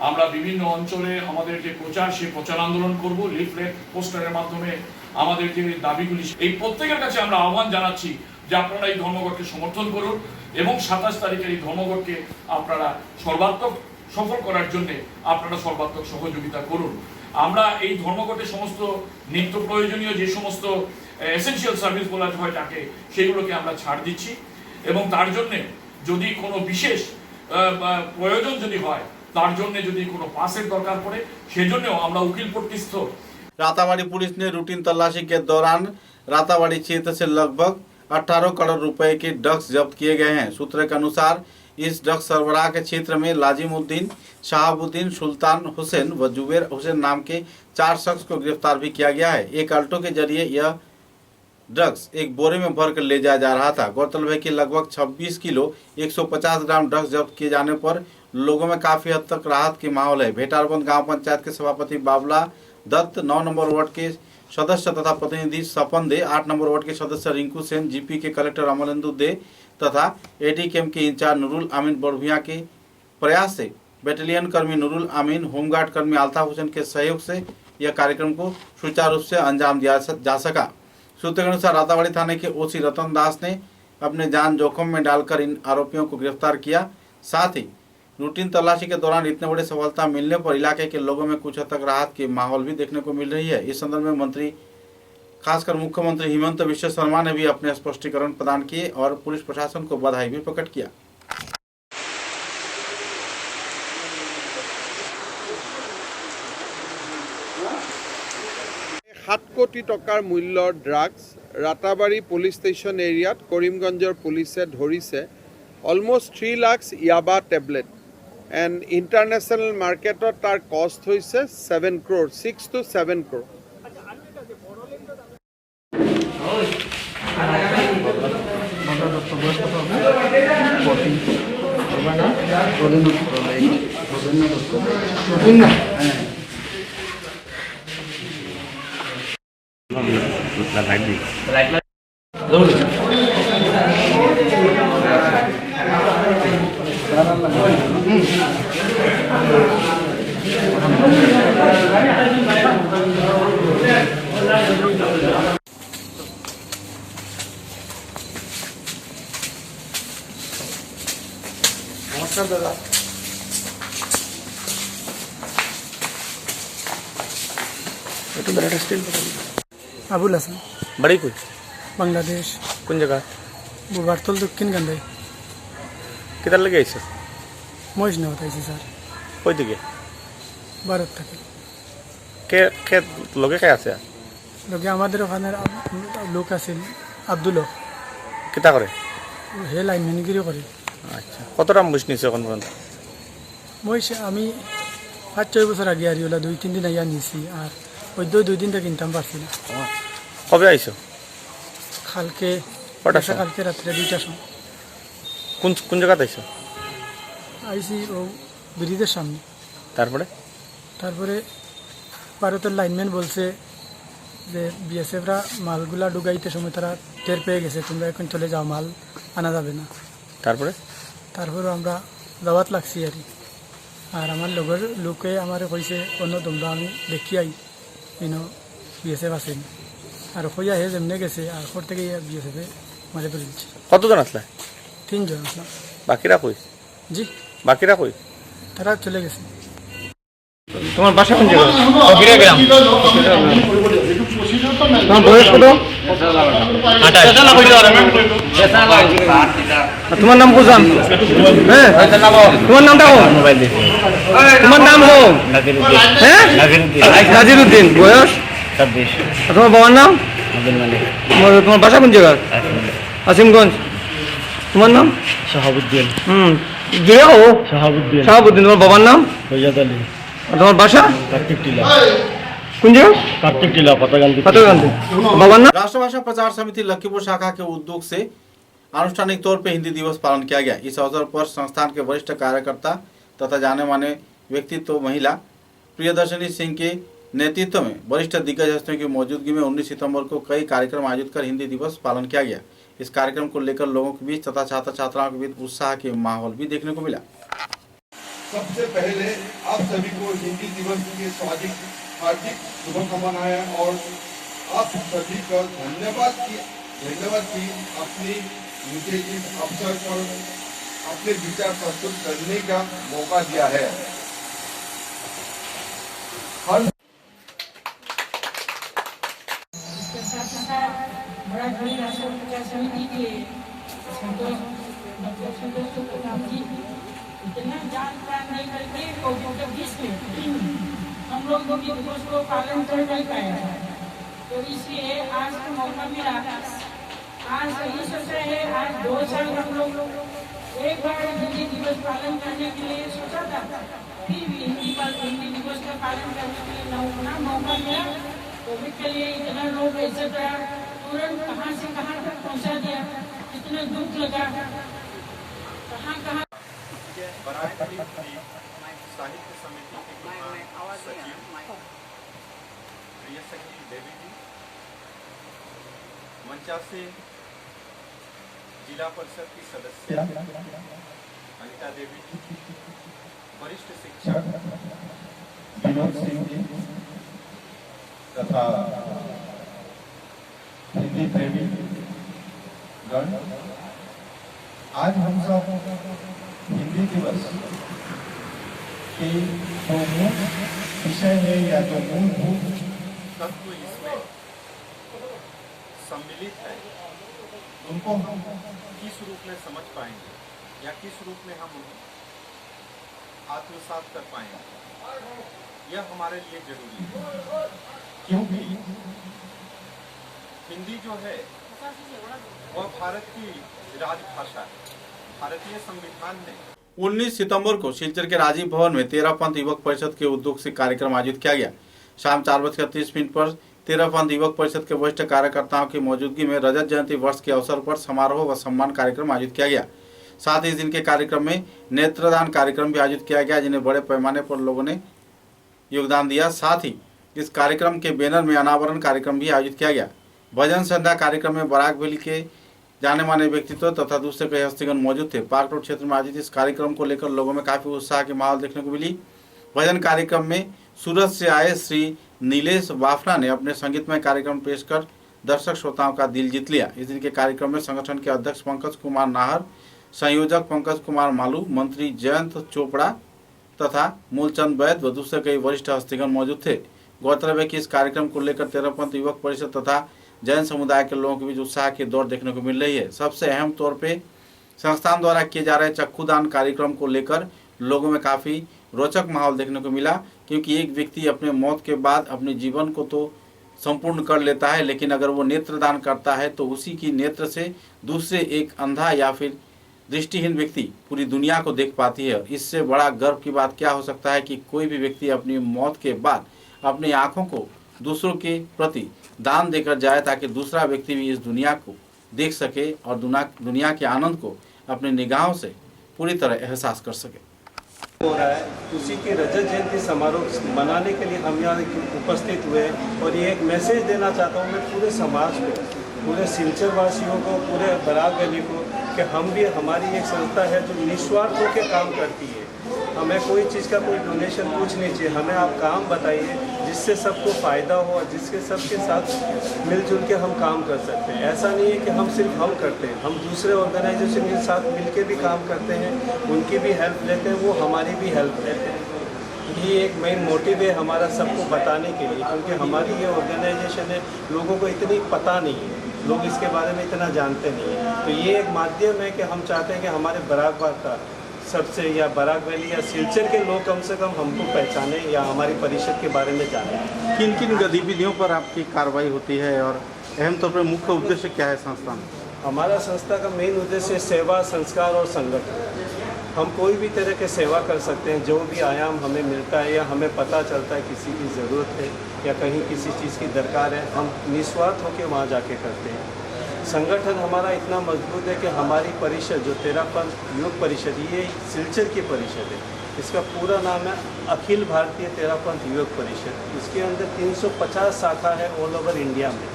আমরা বিভিন্ন অঞ্চলে আমাদের যে প্রচার সেই প্রচার আন্দোলন করব, লিফলেট পোস্টারের মাধ্যমে আমাদের যে দাবিগুলি এই প্রত্যেকের কাছে আমরা আহ্বান জানাচ্ছি যে আপনারা এই ধর্মঘটকে সমর্থন করুন এবং 27 তারিখের এই ধর্মঘটকে আপনারা সর্বাত্মক সফল করার জন্য আপনারা সর্বাত্মক সহযোগিতা করুন। আমরা এই ধর্মঘটে সমস্ত নিত্য প্রয়োজনীয় যে সমস্ত এসেনশিয়াল সার্ভিসগুলো হয় তাকে সেইগুলোকে আমরা ছাড় দিচ্ছি এবং তার জন্য যদি কোনো বিশেষ প্রয়োজন যদি হয় তার জন্য যদি কোনো পাসের দরকার পড়ে সেজন্যও আমরা উকিল প্রতিষ্ঠ। राताबाड़ी पुलिस ने रूटीन तलाशी के दौरान राताबाड़ी क्षेत्र से लगभग 18 करोड़ रुपए के ड्रग्स जब्त किए गए हैं। सूत्रों के अनुसार इस ड्रग्स सरबराह के क्षेत्र में लाजिमुद्दीन, शहाबुद्दीन, सुल्तान हुसैन व जुबेर हुसैन नाम के 4 शख्स को गिरफ्तार भी किया गया है। एक अल्टो के जरिए यह ड्रग्स एक बोरे में भरकर ले जाया जा रहा था। गौरतलब है कि लगभग 26 किलो 150 ग्राम ड्रग्स जब्त किए जाने पर लोगों में काफी हद तक राहत की माहौल है। भेटारबंद गांव पंचायत के सभापति बाबला दत्त, 9 नंबर वार्ड के सदस्य तथा प्रतिनिधि सपन दे, 8 नंबर वार्ड के सदस्य रिंकू सेन, GP के कलेक्टर अमलेंदु दे तथा ADKM के इंचार्ज नुरुल आमीन बड़भिया के प्रयास से बटालियन कर्मी नुरुल आमीन, होमगार्ड कर्मी अल्ताफ हुसैन के सहयोग से यह कार्यक्रम को सुचारू रूप से अंजाम दिया जा सका। सूत्रों के अनुसार राताबाड़ी थाने के OC रतन दास ने अपने जान जोखिम में डालकर इन आरोपियों को गिरफ्तार किया। साथ ही रूटीन तलाशी के दौरान इतने बड़े सफलता मिलने पर इलाके के लोगों में कुछ हद तक राहत की माहौल भी देखने को मिल रही है। इस संदर्भ में मंत्री खासकर मुख्यमंत्री हिमंत बिश्व शर्मा ने भी अपने स्पष्टीकरण प्रदान किए और पुलिस प्रशासन को बधाई भी प्रकट किया। 7 কোটি টকাৰ মূল্যৰ ড্ৰাগছ ৰাতাবাৰী পুলিচ ষ্টেচন এৰিয়াত কৰিমগঞ্জৰ পুলিচে ধৰিছে। অলমোষ্ট 3 লাখ ইয়াবা টেবলেট এণ্ড ইণ্টাৰনেশ্যনেল মাৰ্কেটত তাৰ কষ্ট হৈছে 7 crore, 6 to 7 crore। নমস্কার দাদা। একটু বেড়াটা স্টিল আবুল হাসান বাড়ি কই? বাংলাদেশ। কোন জায়গা? বুবারতল দক্ষিণ গান্ধাই। কেটার লেগে আইছে? মহিষ নেওয়া আইছি স্যার। কই দিকে? ভারত থেকে। কে লগে কে আছে? লগে আমাদের ওখানে লোক আছে আব্দুল। কেটা করে? হে লাইনম্যানগিরিও করে। আচ্ছা, কতটা মুশ নিছে এখন পর্যন্ত? আমি 5-6 বছর আগে আর ওলা 2-3 দিন আইয়া নিছি, আর ওই 2 দিন থেকে কিনতাম পারছি না। কবে আইছো? কালকে কালকে রাত্রে 2টার সময়। কোন জায়গাতে আইছো? আইসি ও ব্রিজের সামনে। তারপরে ভারতের লাইনম্যান বলছে যে বিএসএফরা মালগুলা ডুগাইতে সময় তারা টের পেয়ে গেছে, তোমরা এখন চলে যাও, মাল আনা যাবে না। তারপরে আমরা দাওয়াত লাগছি আর আমার লগের লোকে আমার কইছে অন্য তোমরা আমি দেখি আই বিএসএফ আছেন, আর হইয়া হে যেমনে গেছে আর ওর থেকে বিএসএফে মারে ফেলছে। কতজন আসলে? 3 জন আসলাম। বাকিরা কই? জি, বাকিরা কই? তারা চলে গেছে। তোমার বাসা কোন জায়গায়? গ্রাম। তোমার বয়স কত? 28। তোমার নাম কোজান? হ্যাঁ, তোমার নামটা কোন? তোমার নাম কোন? হ্যাঁ, নাজিরউদ্দিন। বয়স 26। তোমার বাবার নাম? তোমার বাসা কোন জায়গায়? আসিমগঞ্জ। তোমার নাম? শাহাবুদ্দিন। শাহাবুদ্দিন। তোমার বাবার নাম? সৈয়দ আলী। তোমার বাসা? কার্তিক টিলা। কোন জায়গা? কার্तिक टीला पतागांधी। राष्ट्रभाषा प्रचार समिति लखीमपुर शाखा के उद्योग से आनुष्ठानिक तौर पर हिंदी दिवस पालन किया गया। इस अवसर पर संस्थान के वरिष्ठ कार्यकर्ता तथा जाने माने व्यक्तित्व महिला प्रियदर्शनी सिंह के नेतृत्व में वरिष्ठ दिग्गज हस्तियों की मौजूदगी में 19 सितंबर को कई कार्यक्रम आयोजित कर हिंदी दिवस पालन किया गया। इस कार्यक्रम को लेकर लोगों के बीच तथा छात्र छात्राओं के बीच उत्साह के माहौल भी देखने को मिला। सबसे पहले आप सभी को हिंदी दिवस की हार्दिक शुभकामनाएं और आप सभी का धन्यवाद की अपनी मुझे इस अवसर पर अपने विचार प्रस्तुत करने का मौका दिया है। इतना जान प्राण नहीं करके कोविड-19 में हम लोग को दिवस को पालन कर नहीं पाया, तो इसलिए आज का मौका मिला। आज यही सोचा है, आज 2 साल हम लोग एक बार हिंदी दिवस पालन करने के लिए सोचा था, फिर भी हिंदी दिवस का पालन करने के लिए ना मौका मिला। कोविड के लिए इतना लोग ऐसे तुरंत कहाँ से कहाँ तक पहुँचा दिया, इतना दुख लगा। कहाँ साहित्य समिति के सचिव प्रियसखी देवी जी, मंचा से जिला परिषद की सदस्य अनिता देवी जी, वरिष्ठ शिक्षक विनोद सिंह जी तथा हिंदी प्रेमी गण, आज हम सब हिंदी दिवस के जो मूल विषय है या जो मूलभूत तत्व इसमें सम्मिलित है, उनको हम किस रूप में समझ पाएंगे या किस रूप में हम आत्मसात कर पाएंगे, यह हमारे लिए जरूरी है। क्योंकि हिंदी जो है वह भारत की राजभाषा है। भारतीय संविधान ने 19 सितंबर को सिलचर के राजीव भवन में 13 पंथ युवक परिषद के उद्योग से कार्यक्रम आयोजित किया गया। शाम 4:30 पर 13 पंथ युवक परिषद के वरिष्ठ कार्यकर्ताओं की मौजूदगी में रजत जयंती वर्ष के अवसर पर समारोह व सम्मान कार्यक्रम आयोजित किया गया। साथ ही इस दिन के कार्यक्रम में नेत्रदान कार्यक्रम भी आयोजित किया गया, जिन्हें बड़े पैमाने पर लोगों ने योगदान दिया। साथ ही इस कार्यक्रम के बैनर में अनावरण कार्यक्रम भी आयोजित किया गया। भजन संध्या कार्यक्रम में बराक वैली के जाने माने व्यक्तित्व तथा दूसरे कई हस्तीगण मौजूद थे। पार्क रोड क्षेत्र में आयोजित इस कार्यक्रम को लेकर लोगों में काफी उत्साह की माहौल देखने को मिली। भजन कार्यक्रम में सूरत से आए श्री नीलेश वाफना ने अपने संगीतमय कार्यक्रम पेश कर दर्शक श्रोताओं का दिल जीत लिया। इस दिन के कार्यक्रम में संगठन के अध्यक्ष पंकज कुमार नाहर, संयोजक पंकज कुमार मालू, मंत्री जयंत चोपड़ा तथा मूलचंद वैद्य व दूसरे कई वरिष्ठ हस्तीगण मौजूद थे। गौरतलब है कि इस कार्यक्रम को लेकर 13 पंथ युवक परिषद तथा जैन समुदाय के लोगों के बीच उत्साह की दौड़ देखने को मिल रही है। सबसे अहम तौर पे संस्थान द्वारा किए जा रहे चक्षुदान कार्यक्रम को लेकर लोगों में काफ़ी रोचक माहौल देखने को मिला, क्योंकि एक व्यक्ति अपने मौत के बाद अपने जीवन को तो संपूर्ण कर लेता है, लेकिन अगर वो नेत्रदान करता है तो उसी की नेत्र से दूसरे एक अंधा या फिर दृष्टिहीन व्यक्ति पूरी दुनिया को देख पाती है। इससे बड़ा गर्व की बात क्या हो सकता है कि कोई भी व्यक्ति अपनी मौत के बाद अपनी आंखों को दूसरों के प्रति दान देकर जाए, ताकि दूसरा व्यक्ति भी इस दुनिया को देख सके और दुनिया के आनंद को अपनी निगाहों से पूरी तरह एहसास कर सके। हो रहा है, उसी के रजत जयंती समारोह मनाने के लिए हम यहाँ उपस्थित हुए और ये एक मैसेज देना चाहता हूँ मैं पूरे समाज को, पूरे सिलचर वासियों को, पूरे बराग वैली को, कि हम भी, हमारी एक संस्था है जो निस्वार्थ होकर काम करती है। हमें कोई चीज़ का कोई डोनेशन कुछ नहीं चाहिए, हमें आप काम बताइए जिससे सबको फ़ायदा हो और जिसके सबके साथ मिलजुल के हम काम कर सकते हैं। ऐसा नहीं है कि हम सिर्फ हम करते हैं, हम दूसरे ऑर्गेनाइजेशन के साथ मिलके भी काम करते हैं, उनकी भी हेल्प लेते हैं, वो हमारी भी हेल्प लेते हैं। ये एक मेन मोटिव है हमारा सबको बताने के लिए, क्योंकि हमारी ये ऑर्गेनाइजेशन है, लोगों को इतनी पता नहीं है, लोग इसके बारे में इतना जानते नहीं हैं। तो ये एक माध्यम है कि हम चाहते हैं कि हमारे बरागबाग का सबसे, या बराग वैली या सिलचर के लोग कम से कम हमको पहचाने या हमारी परिषद के बारे में जाने। किन किन गतिविधियों पर आपकी कार्रवाई होती है और अहम तौर पर मुख्य उद्देश्य क्या है संस्था में? हमारा संस्था का मेन उद्देश्य सेवा, संस्कार और संगठन। हम कोई भी तरह के सेवा कर सकते हैं, जो भी आयाम हमें मिलता है या हमें पता चलता है किसी की ज़रूरत है या कहीं किसी चीज़ की दरकार है, हम निस्वार्थ होकर वहाँ जाके करते हैं। संगठन हमारा इतना मजबूत है कि हमारी परिषद जो तेरापंथ योग परिषद, ये सिलचर की परिषद है, इसका पूरा नाम है अखिल भारतीय तेरापंथ योग परिषद। इसके अंदर 350 शाखा है ऑल ओवर इंडिया में।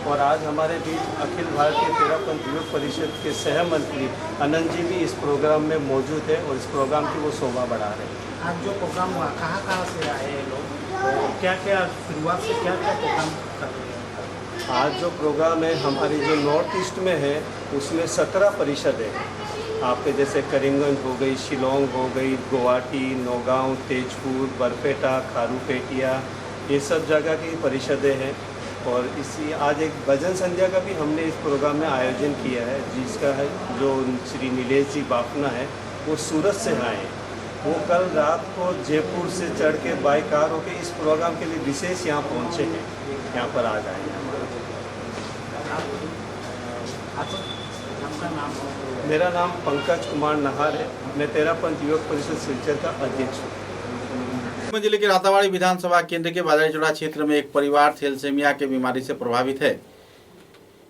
और आज हमारे बीच अखिल भारतीय तेरापंथ योग परिषद के सह मंत्री अनंत जी भी इस प्रोग्राम में मौजूद है और इस प्रोग्राम की वो शोभा बढ़ा रहे हैं। आज जो प्रोग्राम हुआ, कहाँ से आए लोग, तो क्या क्या शुरुआत से क्या क्या प्रोग्राम कर रहे हैं? आज जो प्रोग्राम है हमारी जो नॉर्थ ईस्ट में है, उसमें 17 परिषद है। आपके जैसे करीमगंज हो गई, शिलोंग हो गई, गुवाहाटी, नौगांव, तेजपुर, बरपेटा, खारूपेटिया, ये सब जगह की परिषदें हैं। और इसी आज एक भजन संध्या का भी हमने इस प्रोग्राम में आयोजन किया है, जिसका है जो श्री नीलेश जी बाफना है, वो सूरत से आए हैं। वो कल रात को जयपुर से चढ़ के बाई कार होकर इस प्रोग्राम के लिए विशेष यहाँ पहुँचे हैं, यहाँ पर आज आए हैं। मेरा नाम पंकज कुमार नहार है, मैं तेरापंथ युवक परिषद सिलचर का अध्यक्ष हूँ। जिले के रातावाड़ी विधानसभा केंद्र के बाजारीचोड़ा क्षेत्र में एक परिवार थैलेसीमिया के बीमारी से प्रभावित है।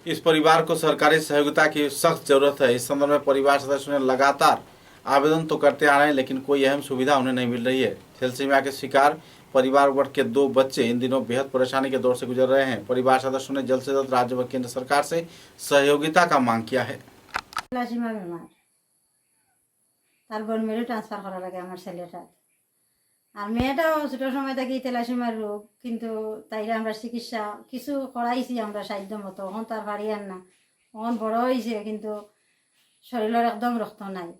इस परिवार को सरकारी सहयोगिता की सख्त जरूरत है। इस संदर्भ में परिवार सदस्यों ने लगातार आवेदन तो करते आ रहे हैं, लेकिन कोई अहम सुविधा उन्हें नहीं मिल रही है। थैलेसीमिया के शिकार परिवार वर्ग के 2 बच्चे इन दिनों बेहद परेशानी के दौर से गुजर रहे हैं। परिवार सदस्यों ने जल्द से जल्द राज्य व केंद्र सरकार से सहयोगिता का मांग किया है। ट्रांसफार करा लगे আমার ছেলেটা আর মেয়েটাও ছোট সময় থেকে তেলাসীমার রোগ, কিন্তু তাইলে আমরা চিকিৎসা কিছু করাইছি আমরা সাধ্য মতো, এখন তার বাড়ি আর না, এখন বড় হয়েছে কিন্তু শরীরের একদম রক্ত নাই,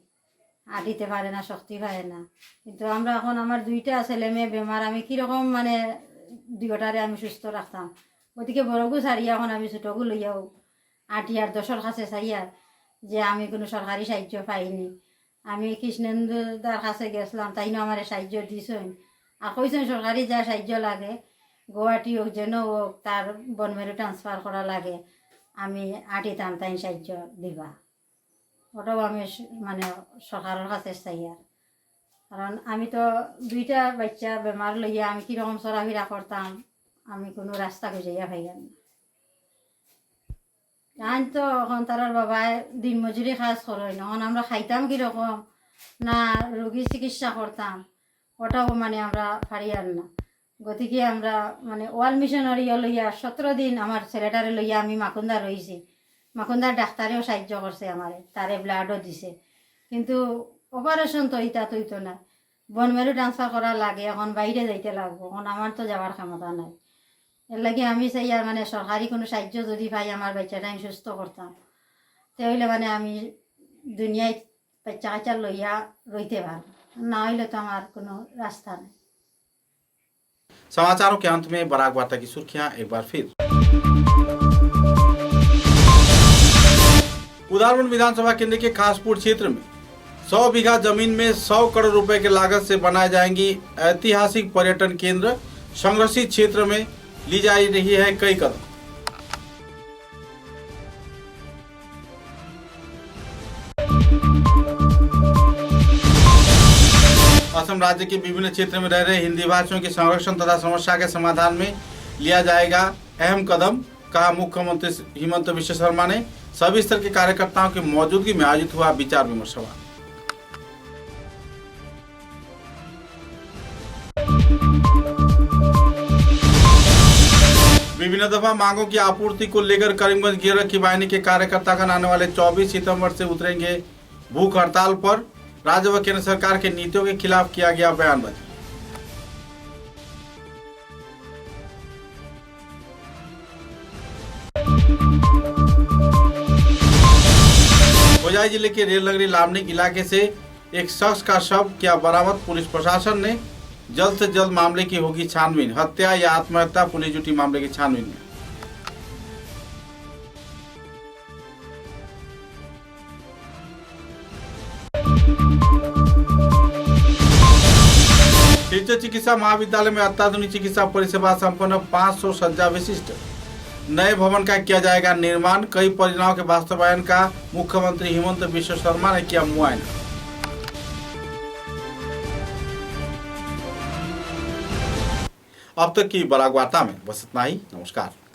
আটিতে পারে না, শক্তি পায় না। কিন্তু আমরা এখন আমার 2টা ছেলে মেয়ে বেমার, আমি কীরকম মানে 2টারে আমি সুস্থ রাখতাম। ওদিকে বড়গু ছাড়িয়া এখন আমি ছোটগু লইয়াও আটিয়ার 10-এর কাছে চাইয়া যে আমি কোনো সরকারি সাহায্য পাইনি। আমি কৃষ্ণেন্দুদার কাছে গেছিলাম, তাই না আমার সাহায্য দিছেন আর কইছেন সরকারি যা সাহায্য লাগে গুয়াহাটি হোক যেন হোক তার বনমেরু ট্রান্সফার করা লাগে, আমি আটিতাম তাই সাহায্য দিবা। ওটাও আমি মানে সরকারের কাছে চাই। আর কারণ আমি তো 2টা বাচ্চা বেমার লইয়া আমি কীরকম চলাফেরা করতাম, আমি কোনো রাস্তা খুঁজাইয়া পাইয়াম না। আইন তো এখন তার বাবায় দিন মজুরি কাজ করেন, এখন আমরা খাইতাম কীরকম না রোগীর চিকিৎসা করতাম, ওটাও মানে আমরা পারি আর না। গতিকে আমরা মানে ওয়াল মিশনারি লইয়া 17 দিন আমার ছেলেটারে লইয়া আমি মাকুন্দা রয়েছি। মাকুন্দার ডাক্তারেও সাহায্য করছে আমার, তারে ব্লাডও দিছে, কিন্তু অপারেশন তো ইটা তৈতো না, বনমেরু ট্রান্সফার করা লাগে, এখন বাইরে যাইতে লাগবো, এখন আমার তো যাওয়ার ক্ষমতা নাই। এর লাগে আমি চাই আর মানে সরকারি কোনো সাহায্য যদি পাই আমার বাচ্চাটা আমি সুস্থ করতাম, তাহলে মানে আমি দুনিয়ায় বাচ্চা কাচ্চা লইয়া রইতে পারব, না হইলে তো আমার কোনো रास्ता नहीं। समाचारों के अंत में बराक वार्ता की सुर्खियां एक बार फिर। उदारवन विधानसभा केंद्र के खासपुर क्षेत्र में 100 बीघा जमीन में 100 करोड़ रुपए की लागत से बनाए जाएंगी ऐतिहासिक पर्यटन केंद्र। संरक्षित क्षेत्र में ली जा रही है कई कदम। असम राज्य के विभिन्न क्षेत्र में रह रहे हिंदी भाषियों के संरक्षण तथा समस्या के समाधान में लिया जाएगा अहम कदम, कहा मुख्यमंत्री हिमंत विश्व शर्मा ने। सभी स्तर के कार्यकर्ताओं की मौजूदगी में आयोजित हुआ विचार विमर्श सभा। विभिन्न दफा मांगों की आपूर्ति को लेकर करीमगंज गिर रखी वाहिनी के कार्यकर्तागण आने वाले 24 सितंबर से उतरेंगे भूख हड़ताल पर। राज्य व केंद्र सरकार की नीतियों के खिलाफ किया गया बयानबाजी। होजाई जिले के रेल नगरी लामनिक इलाके से एक शख्स का शव किया बरामद। पुलिस प्रशासन ने जल्द से जल्द मामले की होगी छानबीन। हत्या या आत्महत्या, पुलिस जुटी मामले की छानबीन में। शिक्षक चिकित्सा महाविद्यालय में अत्याधुनिक चिकित्सा परिसेवा संपन्न 500 शज्जा विशिष्ट नए भवन का किया जाएगा निर्माण। कई परियोजनाओं के वास्तवायन का मुख्यमंत्री हिमंत विश्व शर्मा ने किया मुआयना। अब तक की बराग वार्ता में बस इतना ही। नमस्कार।